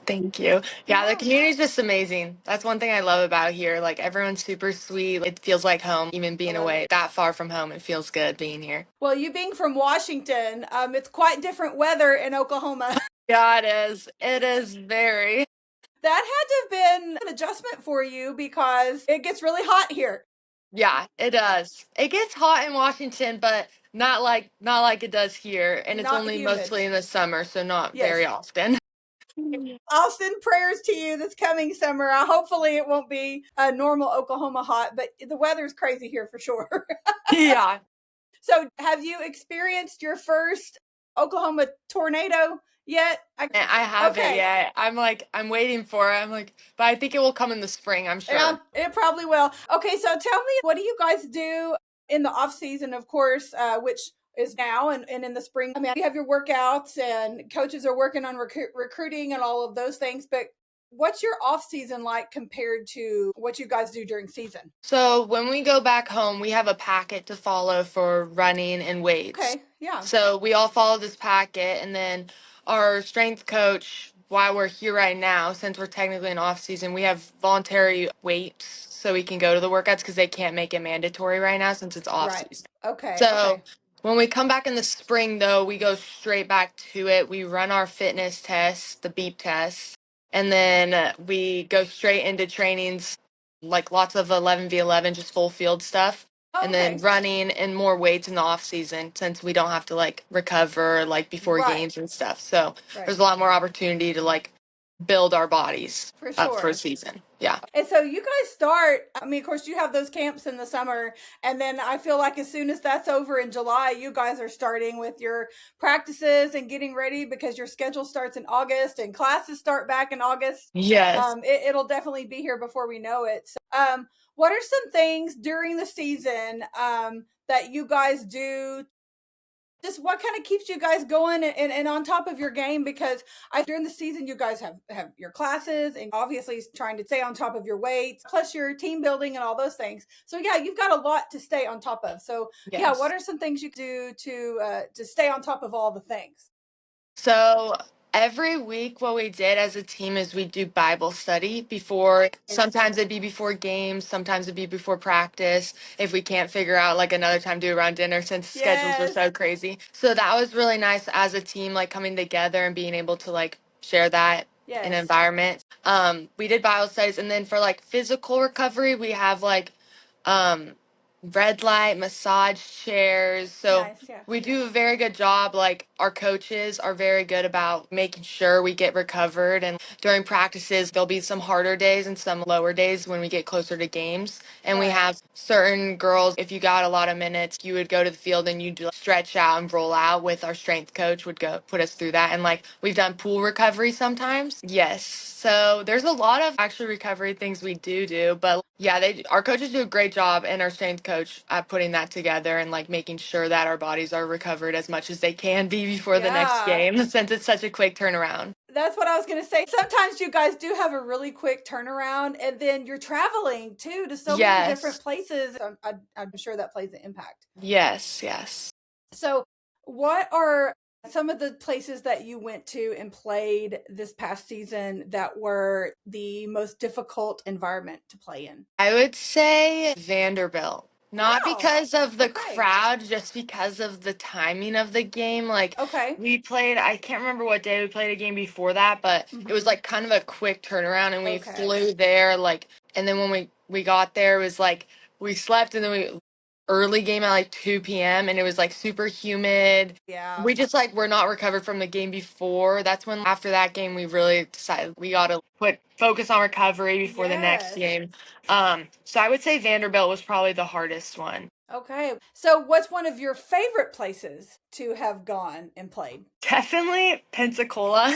Thank you. Yeah, the Yeah. community is just amazing. That's one thing I love about here. Like everyone's super sweet. It feels like home, even I being love away it. that far from home. It feels good being here. Well, you being from Washington, it's quite different weather in Oklahoma. Yeah, it is. It is very. That had to have been an adjustment for you because it gets really hot here. Yeah, it does. It gets hot in Washington, but not like it does here, and it's Not only humid. mostly in the summer, so not very Yes. often. I'll send prayers to you this coming summer. Hopefully, it won't be a normal Oklahoma hot, but the weather's crazy here for sure. Yeah. So, have you experienced your first Oklahoma tornado yet? I haven't Okay. yet. I'm waiting for it. I'm like, but I think it will come in the spring, I'm Yeah, sure. it probably will. Okay, so tell me, what do you guys do in the off season, of course, which is now and in the spring? I mean, you have your workouts and coaches are working on recruiting and all of those things, but what's your off season like compared to what you guys do during season? So when we go back home, we have a packet to follow for running and weights. Okay, yeah, So we all follow this packet, and then our strength coach, while we're here right now, since we're technically in off season, we have voluntary weights so we can go to the workouts because they can't make it mandatory right now since it's off right. season. Okay, So okay, when we come back in the spring, though, we go straight back to it. We run our fitness test, the beep test, and then we go straight into trainings, like lots of 11v11, just full field stuff, and then okay, running and more weights in the off season since we don't have to like recover like before right, games and stuff. So right, there's a lot more opportunity to like build our bodies for up for a sure. season. Yeah. And so you guys start, I mean, of course, you have those camps in the summer. And then I feel like as soon as that's over in July, you guys are starting with your practices and getting ready because your schedule starts in August and classes start back in August. Yes. It'll definitely be here before we know it. So, what are some things during the season that you guys do, just what kind of keeps you guys going and on top of your game? Because I during the season you guys have your classes and obviously trying to stay on top of your weights plus your team building and all those things. So yeah, you've got a lot to stay on top of. So yeah, what Yes. are some things you do to stay on top of all the things? So every week, what we did as a team is we do Bible study before. Yes. Sometimes it'd be before games, sometimes it'd be before practice. If we can't figure out like another time to do around dinner, since schedules are Yes. so crazy. So that was really nice as a team, like coming together and being able to like share that in an Yes. environment. We did Bible studies, and then for like physical recovery, we have like um red light, massage chairs. So Nice. Yeah. we do a very good job. Like our coaches are very good about making sure we get recovered. And during practices, there'll be some harder days and some lower days when we get closer to games. And we Right. have certain girls, if you got a lot of minutes, you would go to the field and you'd stretch out and roll out with our strength coach would go put us through that. And like we've done pool recovery sometimes. Yes. So there's a lot of actually recovery things we do, but yeah, our coaches do a great job and our strength coach at putting that together and like making sure that our bodies are recovered as much as they can be before the next Yeah. game since it's such a quick turnaround. That's what I was going to say. Sometimes you guys do have a really quick turnaround, and then you're traveling too to so many different Yes. places. I'm sure that plays an impact. Yes, yes. So, what are some of the places that you went to and played this past season that were the most difficult environment to play in? I would say Vanderbilt. Not Wow. because of the Okay. crowd, just because of the timing of the game. Like Okay. we played, I can't remember what day we played a game before that, but it was Mhm. like kind of a quick turnaround and we Okay. flew there like and then when we got there it was like we slept and then we early game at like 2 p.m. and it was like super humid. Yeah. We just like were not recovered from the game before. That's when after that game we really decided we got to put focus on recovery before the next Yes. game. So I would say Vanderbilt was probably the hardest one. Okay. So, what's one of your favorite places to have gone and played? Definitely Pensacola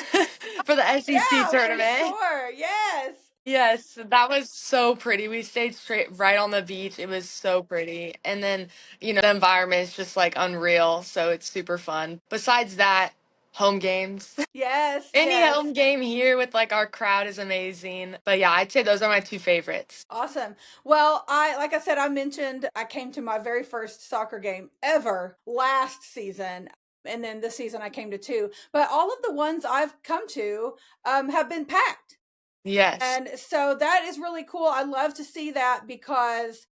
for the SEC Yeah, for tournament. sure. Yes. Yes, that was so pretty. We stayed straight right on the beach. It was so pretty. And then, the environment is just like unreal, so it's super fun. Besides that, home games. Yes. Any Yes. home game here with like our crowd is amazing. But yeah, I'd say those are my two favorites. Awesome. Well, like I said, I mentioned I came to my very first soccer game ever last season. And then this season I came to two. But all of the ones I've come to have been packed. Yes. And so that is really cool. I love to see that because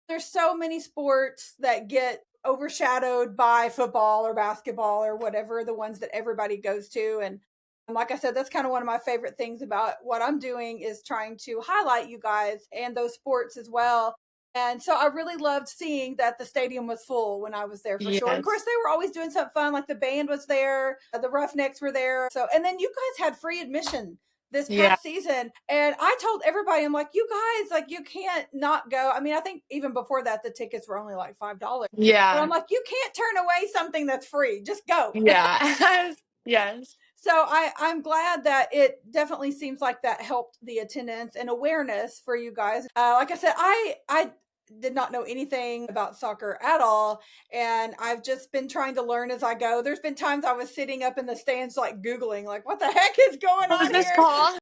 there's so many sports that get overshadowed by football or basketball or whatever, the ones that everybody goes to. And like I said, that's kind of one of my favorite things about what I'm doing is trying to highlight you guys and those sports as well. And so I really loved seeing that the stadium was full when I was there for sure. And of course, Yes. they were always doing something fun, like the band was there, the Roughnecks were there. So, and then you guys had free admission this Yeah. past season. And I told everybody, I'm like, you guys, like, you can't not go. I mean, I think even before that, the tickets were only like $5. But I'm Yeah. like, you can't turn away something that's free. Just go. Yeah. Yes. So I'm glad that it definitely seems like that helped the attendance and awareness for you guys. Like I said, I did not know anything about soccer at all, and I've just been trying to learn as I go. There's been times I was sitting up in the stands like googling, like what the heck is going What was on this here? call?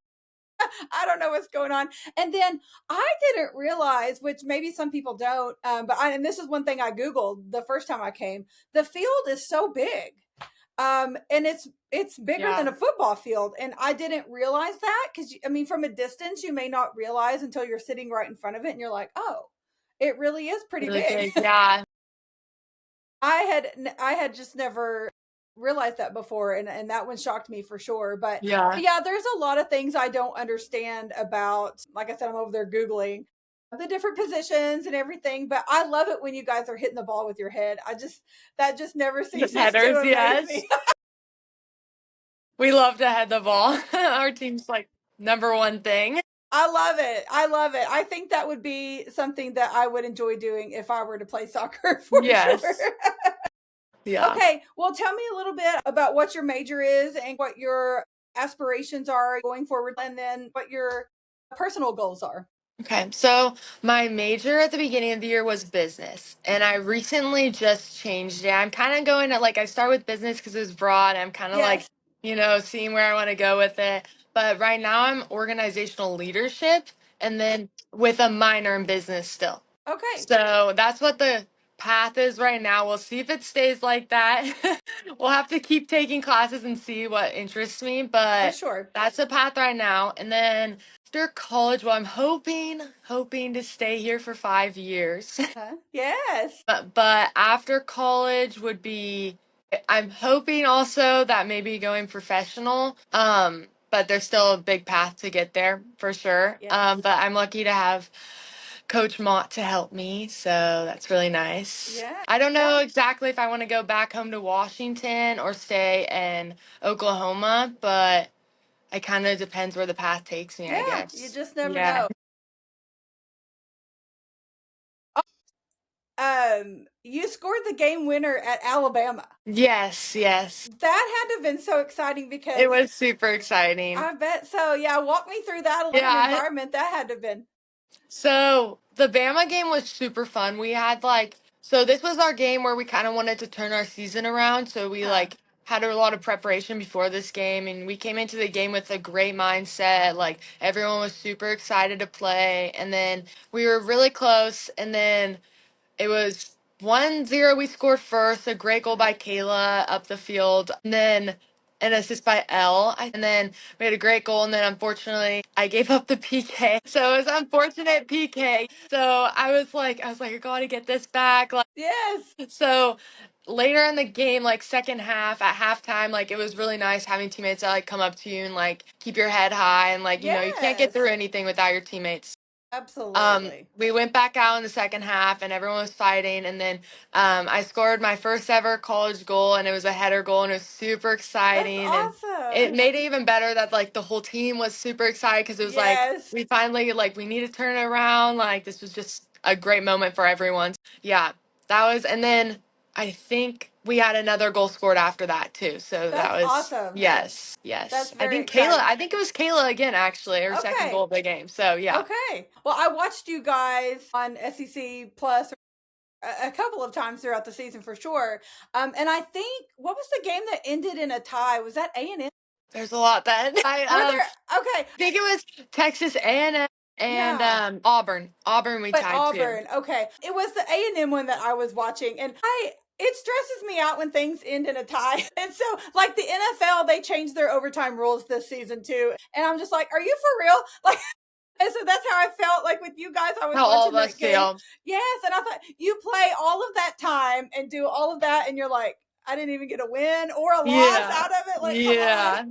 I don't know what's going on. And then I didn't realize, which maybe some people don't, and this is one thing I googled the first time I came. The field is so big, and it's bigger Yeah. than a football field, and I didn't realize that because I mean, from a distance, you may not realize until you're sitting right in front of it, and you're like, oh, it really is pretty Really big. big. Yeah. I had just never realized that before, and that one shocked me for sure. But Yeah. yeah, there's a lot of things I don't understand about. Like I said, I'm over there googling the different positions and everything. But I love it when you guys are hitting the ball with your head. That just never The ceases headers, to amaze yes. me. We love to head the ball. Our team's like number one thing. I love it. I love it. I think that would be something that I would enjoy doing if I were to play soccer for sure. Yes. Yeah. Okay, well, tell me a little bit about what your major is and what your aspirations are going forward, and then what your personal goals are. Okay, so my major at the beginning of the year was business, and I recently just changed it. I'm kind of going to like I start with business because it was broad. I'm kind of like, Yes. seeing where I want to go with it. But right now I'm organizational leadership and then with a minor in business still. Okay. So that's what the path is right now. We'll see if it stays like that. We'll have to keep taking classes and see what interests me, For but sure. that's the path right now. And then after college, well, I'm hoping to stay here for 5 years. Huh? Yes. But after college would be I'm hoping also that maybe going professional. But there's still a big path to get there for sure. Yes. But I'm lucky to have Coach Mott to help me, so that's really nice. Yeah. I don't know Yeah. exactly if I want to go back home to Washington or stay in Oklahoma, but it kind of depends where the path takes me, I Yeah. You guess. just never Yeah. know. You scored the game winner at Alabama. Yes, yes. That had to have been so exciting It because was super exciting. I bet so. Yeah, walk me through that Yeah, environment. That had to have been. so the Bama game was super fun. We had like, so this was our game where we kind of wanted to turn our season around. So we Huh. like had a lot of preparation before this game, and we came into the game with a great mindset. Like everyone was super excited to play, and then we were really close, and then it was 1-0. We scored first, a great goal by Kayla up the field, and then an assist by Elle. And then we had a great goal, and then unfortunately, I gave up the PK. So it was unfortunate PK. So I was like, I gotta get this back. Like, Yes. so later in the game, like second half at halftime, like it was really nice having teammates that like come up to you and like keep your head high, and like you can't get through Yes. anything without your teammates. Absolutely. We went back out in the second half and everyone was fighting. And then I scored my first ever college goal, and it was a header goal, and it was super That's exciting. And it awesome. made it even better that like the whole team was super excited because it was like Yes. we finally like we need to turn it around. Like this was just a great moment for everyone. Yeah, that was, and then I think we had another goal scored after that too. So that That's was, awesome. yes, That's yes. very exciting. I think it was Kayla again actually, her second Okay. goal of the game. So yeah. Okay. Well, I watched you guys on SEC Plus a couple of times throughout the season for sure. And I think what was the game that ended in a tie? Was that A&M? There's a lot then. Were there? Okay. Think it was Texas A&M and Yeah. Auburn. Auburn we But tied to. Auburn. Okay. It was the A&M one that I was watching, and I it stresses me out when things end in a tie. And so, like the NFL, they changed their overtime rules this season too. And I'm just like, are you for real? Like, and so that's how I felt like with you guys. I was How all watching of us that game. feel. Yes. And I thought, you play all of that time and do all of that, and you're like, I didn't even get a win or a loss Yeah. out of it. Like, come on. Yeah.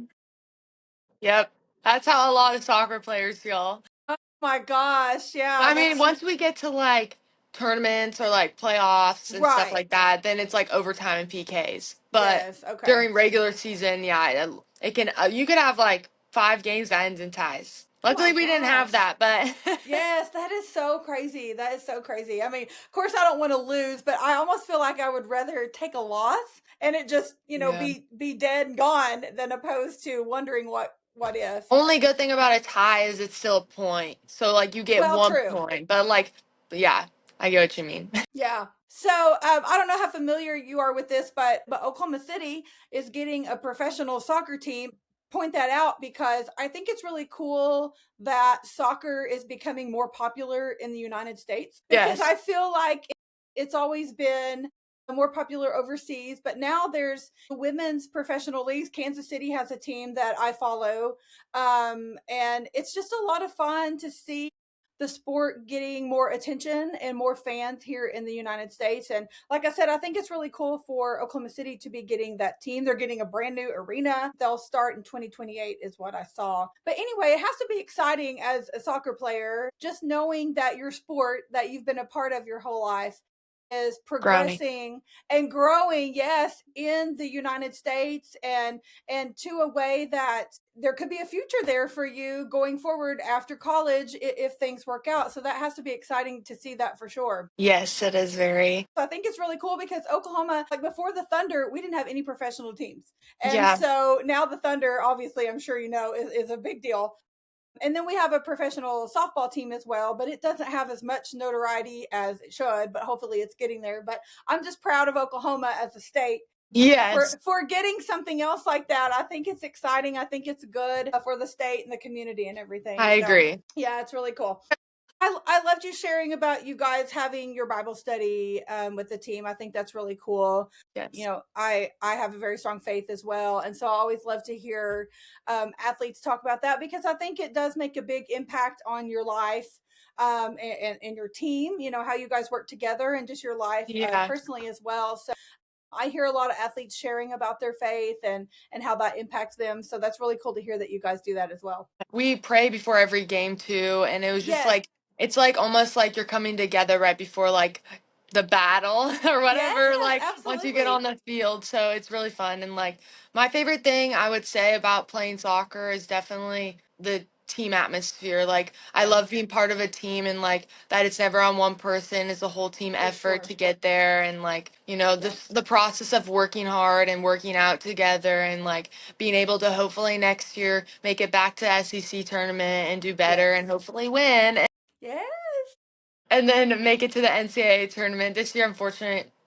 Yep. That's how a lot of soccer players feel. Oh my gosh. Yeah. I mean, That's once we get to like tournaments or like playoffs and stuff right. like that, then it's like overtime and PKs. But Yes. Okay. during regular season, yeah, it can, you could have like 5 games that ends in ties. Oh my Luckily, we didn't have gosh. that, but Yes, that is so crazy. That is so crazy. I mean, of course, I don't want to lose, but I almost feel like I would rather take a loss and it just, yeah. be dead and gone than opposed to wondering what if. Only good thing about a tie is it's still a point. So like you get Well, one true. point. But like yeah, I get what you mean. Yeah. So I don't know how familiar you are with this, but Oklahoma City is getting a professional soccer team. Point that out because I think it's really cool that soccer is becoming more popular in the United States because Yes. I feel like it's always been more popular overseas, but now there's women's professional leagues. Kansas City has a team that I follow, and it's just a lot of fun to see the sport getting more attention and more fans here in the United States. And like I said, I think it's really cool for Oklahoma City to be getting that team. They're getting a brand new arena. They'll start in 2028 is what I saw. But anyway, it has to be exciting as a soccer player, just knowing that your sport that you've been a part of your whole life is Brownie. progressing and growing, yes, in the United States and to a way that there could be a future there for you going forward after college if things work out. So that has to be exciting to see that for sure. Yes, it is very. I think it's really cool because Oklahoma, like before the Thunder, we didn't have any professional teams. And Yeah. so now the Thunder, obviously, I'm sure you know, is a big deal. And then we have a professional softball team as well, but it doesn't have as much notoriety as it should, but hopefully it's getting there. But I'm just proud of Oklahoma as a state Yes. for getting something else like that. I think it's exciting. I think it's good for the state and the community and everything. I So, agree. yeah, it's really cool. I loved you sharing about you guys having your Bible study with the team. I think that's really cool. Yes. I have a very strong faith as well, and so I always love to hear athletes talk about that because I think it does make a big impact on your life and your team. You know how you guys work together and just your life Yeah. personally as well. So I hear a lot of athletes sharing about their faith and how that impacts them. So that's really cool to hear that you guys do that as well. We pray before every game too, and it was just Yes. like it's like almost like you're coming together right before like the battle or Yes, whatever, like once you get absolutely. on the field. So it's really fun. And like my favorite thing I would say about playing soccer is definitely the team atmosphere. Like I Yes, love being part of a team and like that it's never on one person, it's a whole team for effort sure. to get there and like, you know, Yep. the process of working hard and working out together and like being able to hopefully next year make it back to SEC tournament and do better and Yes. hopefully win Yes. and then make it to the NCAA tournament. This year,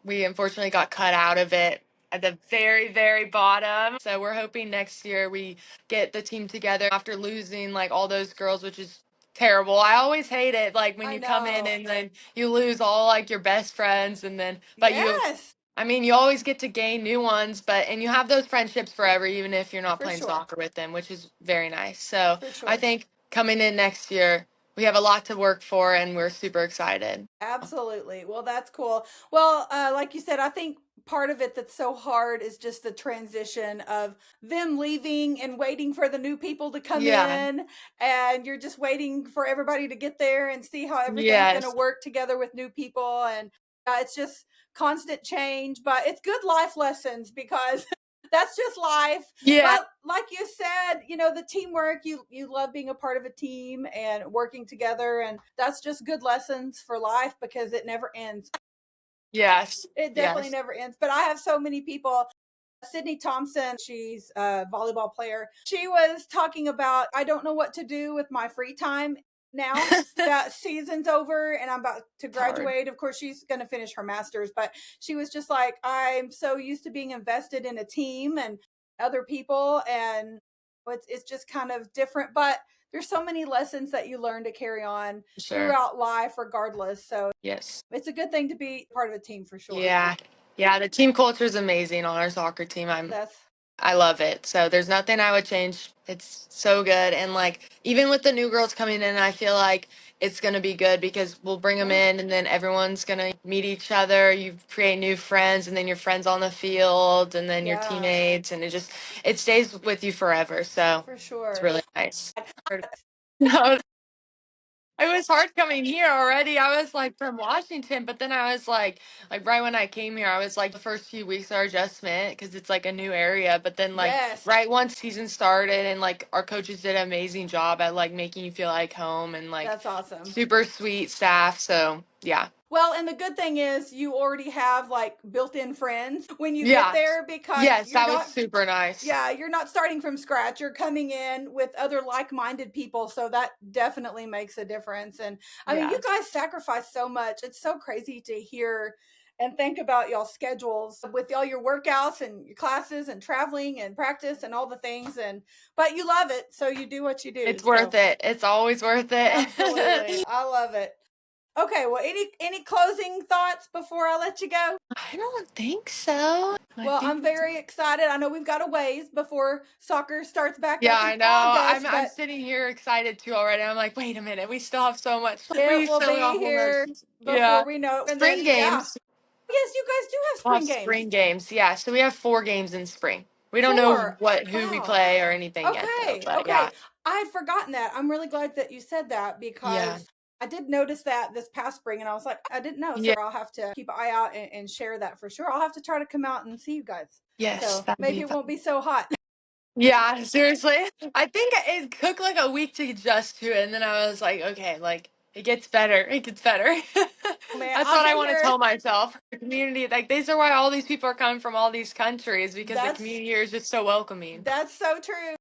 we unfortunately got cut out of it at the very, very bottom. So we're hoping next year we get the team together after losing like all those girls, which is terrible. I always hate it, like when I you come in know. and then you lose all like your best friends, and then but you. Yes, I mean, you always get to gain new ones, but and you have those friendships forever, even if you're not for playing sure. soccer with them, which is very nice. So For I sure. think coming in next year, we have a lot to work for and we're super excited. Absolutely. Well, that's cool. Well, like you said, I think part of it that's so hard is just the transition of them leaving and waiting for the new people to come Yeah. in. And you're just waiting for everybody to get there and see how everything's going to Yes. work together with new people. And it's just constant change, but it's good life lessons because that's just life. Yeah. But like you said, the teamwork, you love being a part of a team and working together, and that's just good lessons for life because it never ends. Yes. It definitely Yes. never ends. But I have so many people. Sydney Thompson, she's a volleyball player. She was talking about, I don't know what to do with my free time now that season's over and I'm about to It's hard. graduate. Of course, she's going to finish her master's, but she was just like, I'm so used to being invested in a team and other people. And it's just kind of different. But there's so many lessons that you learn to carry on For sure. throughout life, regardless. So Yes. it's a good thing to be part of a team for sure. Yeah. Yeah. The team culture is amazing on our soccer team. That's, I love it. So there's nothing I would change. It's so good. And like even with the new girls coming in, I feel like it's going to be good because we'll bring them yeah, in and then everyone's going to meet each other. You create new friends and then your friends on the field and then your yeah, teammates and it stays with you forever. So for it's sure. really nice. No, it was hard coming here already. I was like from Washington, but then I was like right when I came here, I was like the first few weeks are adjustment because it's like a new area. But then like Yes, right once season started and like our coaches did an amazing job at like making you feel like home and like that's awesome. super sweet staff. So yeah, Well, and the good thing is you already have like built-in friends when you get yeah, there because yes, you're that was not, super nice. yeah, you're not starting from scratch. You're coming in with other like-minded people, so that definitely makes a difference. And I mean, you Yes, guys sacrifice so much. It's so crazy to hear and think about y'all schedules with all your workouts and your classes and traveling and practice and all the things, and but you love it, so you do what you do. it's So worth it. It's always worth absolutely. it. I love it. Okay, well, any closing thoughts before I let you go? I don't think so. I Well, think I'm very excited. I know we've got a ways before soccer starts back yeah, up in I know. I'm August, I'm but sitting here excited too already. I'm like, wait a minute, we still have so much. it We will still got be a whole nother here season. before Yeah. we know it. And then, Spring yeah. games. Yes, you guys do have We'll have spring games. spring games. Yeah. So we have 4 games in spring. We don't know Four. who we Wow. play or anything yet though. Okay. But yeah. Okay. I had forgotten that. I'm really glad that you said that Yeah. because I did notice that this past spring and I was like, I didn't know. So Yeah. I'll have to keep an eye out and share that for sure. I'll have to try to come out and see you guys. Yes, So that'd maybe be it fun. won't be so hot. Yeah, seriously. I think it took like a week to adjust to it and then I was like, okay, like it gets better. It gets better. Man, That's I'll what I get want to here. tell myself. The community, like these are why all these people are coming from all these countries because the That's community here is just so welcoming. that's so true.